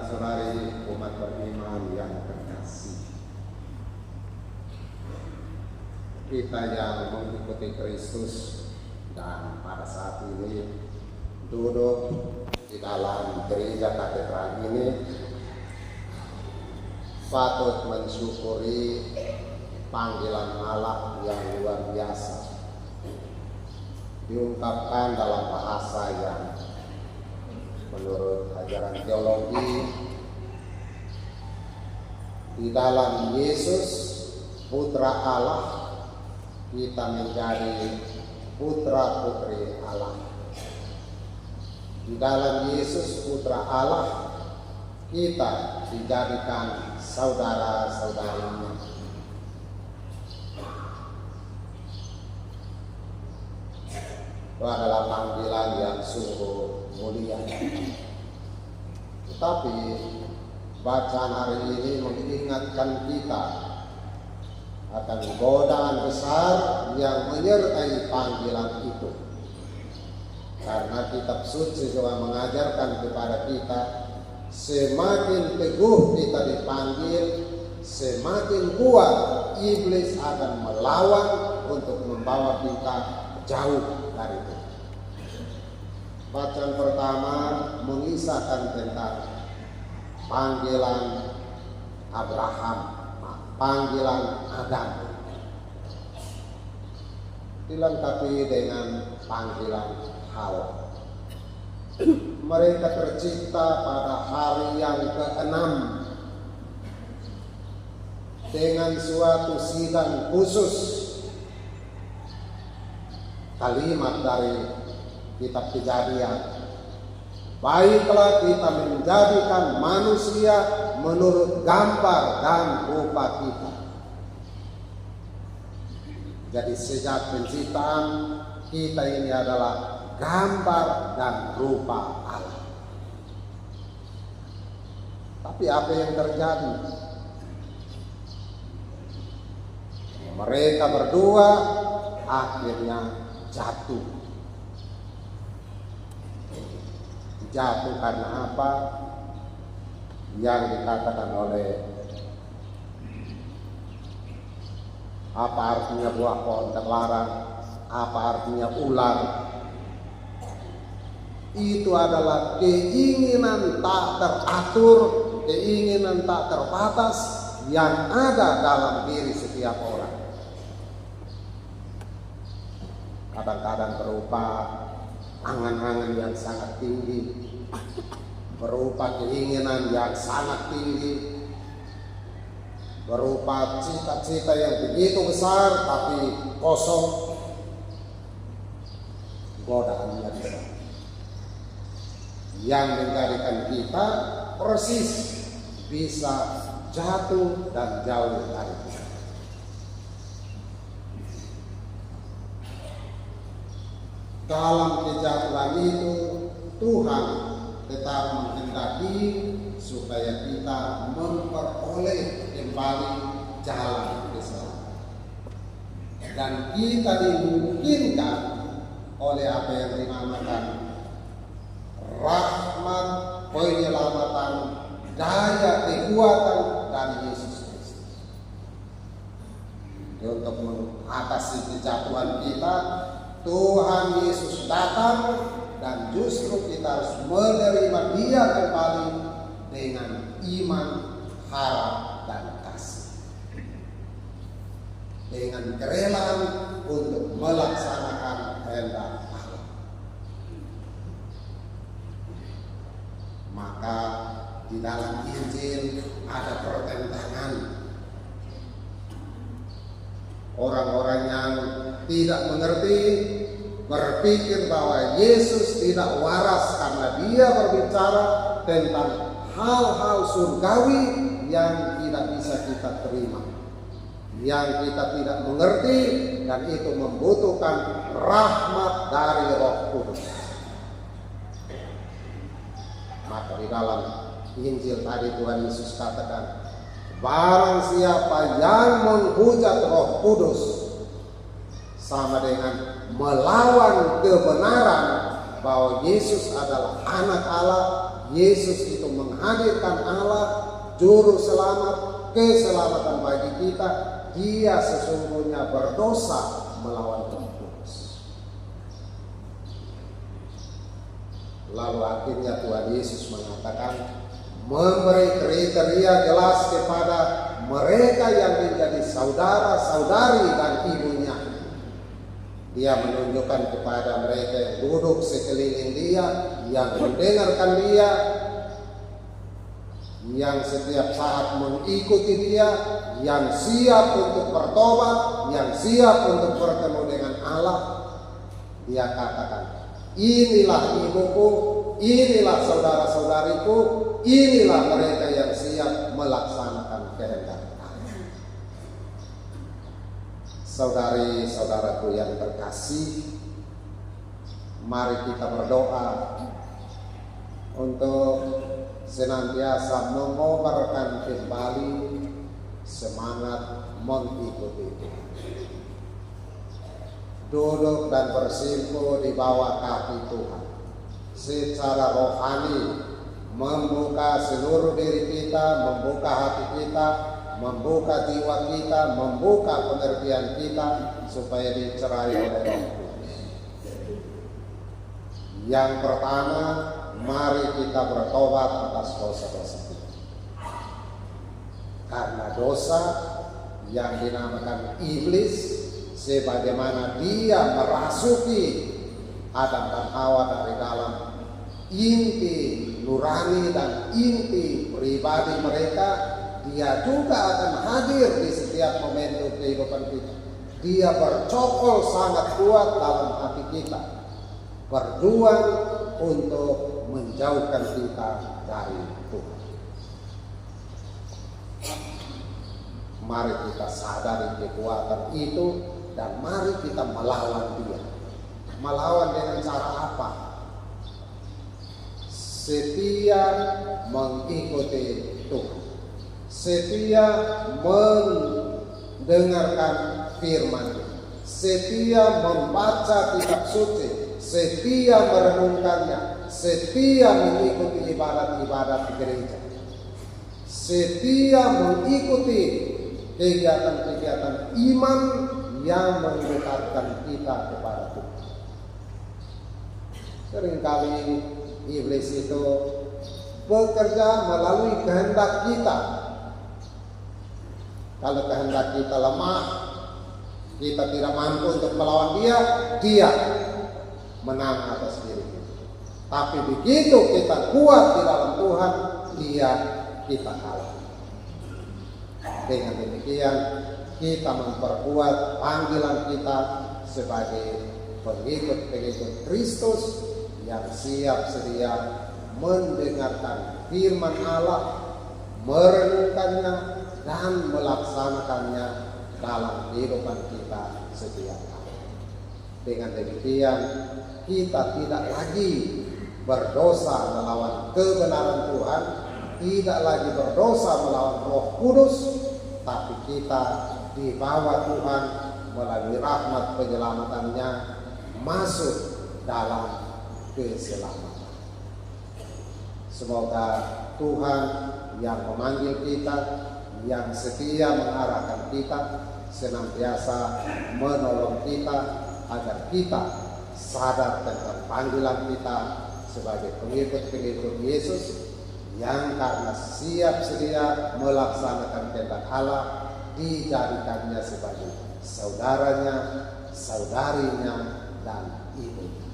saudara-saudari umat beriman yang terkasih, kita yang mengikuti Kristus dan pada saat ini duduk di dalam gereja katedral ini patut mensyukuri panggilan Allah yang luar biasa, diungkapkan dalam bahasa yang menurut ajaran teologi, di dalam Yesus Putra Allah kita menjadi putra putri Allah. Di dalam Yesus Putra Allah kita dijadikan saudara-saudarinya. Itu adalah panggilan yang sungguh mulia. Tetapi bacaan hari ini mengingatkan kita akan godaan besar yang menyertai panggilan itu. Karena kitab suci juga mengajarkan kepada kita, semakin teguh kita dipanggil, semakin kuat iblis akan melawan untuk membawa kita jauh dari itu. Bacaan pertama mengisahkan tentang panggilan Abraham, panggilan Adam, dilengkapi dengan panggilan Hawa. Mereka tercipta pada hari yang ke-6 dengan suatu sidang khusus. Kalimat dari kitab Kejadian, baiklah kita menjadikan manusia menurut gambar dan rupa kita. Jadi sejak penciptaan kita ini adalah gambar dan rupa Allah. Tapi apa yang terjadi? Mereka berdua akhirnya jatuh. Jatuh karena apa? Yang dikatakan oleh apa artinya buah pohon terlarang, apa artinya ular. Itu adalah keinginan tak teratur, keinginan tak terbatas yang ada dalam diri setiap orang. Kadang-kadang berupa angan-angan yang sangat tinggi, berupa keinginan yang sangat tinggi, berupa cita-cita yang begitu besar tapi kosong. Godaannya besar yang menjadikan kita persis bisa jatuh dan jauh dari kita. Dalam kejatuhan itu Tuhan tetap menghendaki supaya kita memperoleh kembali jalan keselamatan, dan kita dimungkinkan oleh apa yang dinamakan rahmat, penyelamatan, daya kekuatan dari Yesus Kristus. Untuk mengatasi kejatuhan kita, Tuhan Yesus datang dan justru kita harus menerima Dia kembali dengan iman, harap, dan kasih. Dengan kerelaan untuk melaksanakan kehendak Allah. Maka di dalam Injil ada pertentangan. Orang-orang yang tidak mengerti berpikir bahwa Yesus tidak waras karena Dia berbicara tentang hal-hal surgawi yang tidak bisa kita terima, yang kita tidak mengerti, dan itu membutuhkan rahmat dari Roh Kudus. Maka di dalam Injil tadi Tuhan Yesus katakan, barang siapa yang menghujat Roh Kudus sama dengan melawan kebenaran bahwa Yesus adalah anak Allah. Yesus itu menghadirkan Allah juru selamat, keselamatan bagi kita, dia sesungguhnya berdosa melawan Roh Kudus. Lalu akhirnya Tuhan Yesus mengatakan, memberi kriteria jelas kepada mereka yang menjadi saudara-saudari dan ibunya. Dia menunjukkan kepada mereka yang duduk sekeliling dia, yang mendengarkan dia, yang setiap saat mengikuti dia, yang siap untuk bertobat, yang siap untuk bertemu dengan Allah. Dia katakan, inilah ibuku, inilah saudara-saudariku, inilah mereka yang siap melaksanakan kehendak Allah. Saudari-saudaraku yang terkasih, mari kita berdoa untuk senantiasa mengobarkan kembali semangat mengikuti Tuhan. Duduk dan bersimpuh di bawah kaki Tuhan. Secara rohani membuka seluruh diri kita, membuka hati kita, membuka jiwa kita, membuka pengertian kita supaya dicerai oleh Roh Kudus. Yang pertama, mari kita bertobat atas dosa-dosa kita. Karena dosa yang dinamakan iblis, sebagaimana dia merasuki Adam dan Hawa dari dalam inti nurani dan inti pribadi mereka, dia juga akan hadir di setiap momentum kehidupan kita. Dia bercokol sangat kuat dalam hati kita, berjuang untuk menjauhkan kita dari Tuhan. Mari kita sadari kekuatan itu dan mari kita melawan dia. Melawan dengan cara apa? Setia mengikuti Tuhan, setia mendengarkan firman Tuhan, setia membaca kitab suci, setia merenungkannya, setia mengikuti ibadat-ibadat gereja, setia mengikuti kegiatan-kegiatan iman yang mendekatkan kita kepada Tuhan. Seringkali iblis itu bekerja melalui kehendak kita. Kalau kehendak kita lemah, kita tidak mampu untuk melawan dia, dia menang atas diri kita. Tapi begitu kita kuat di dalam Tuhan, kita kalah. Dengan demikian kita memperkuat panggilan kita sebagai pengikut-pengikut Kristus yang siap sedia mendengarkan firman Allah, merenungkannya dan melaksanakannya dalam kehidupan kita setiap hari. Dengan demikian kita tidak lagi berdosa melawan kebenaran Tuhan, tidak lagi berdosa melawan Roh Kudus, tapi kita di bawah Tuhan melalui rahmat penyelamatannya masuk dalam keselamatan. Semoga Tuhan yang memanggil kita, yang setia mengarahkan kita, senantiasa menolong kita agar kita sadar tentang panggilan kita sebagai pengikut-pengikut Yesus yang karena siap sedia melaksanakan kehendak Allah dijadikannya sebagai saudaranya, saudarinya, dan ibunya.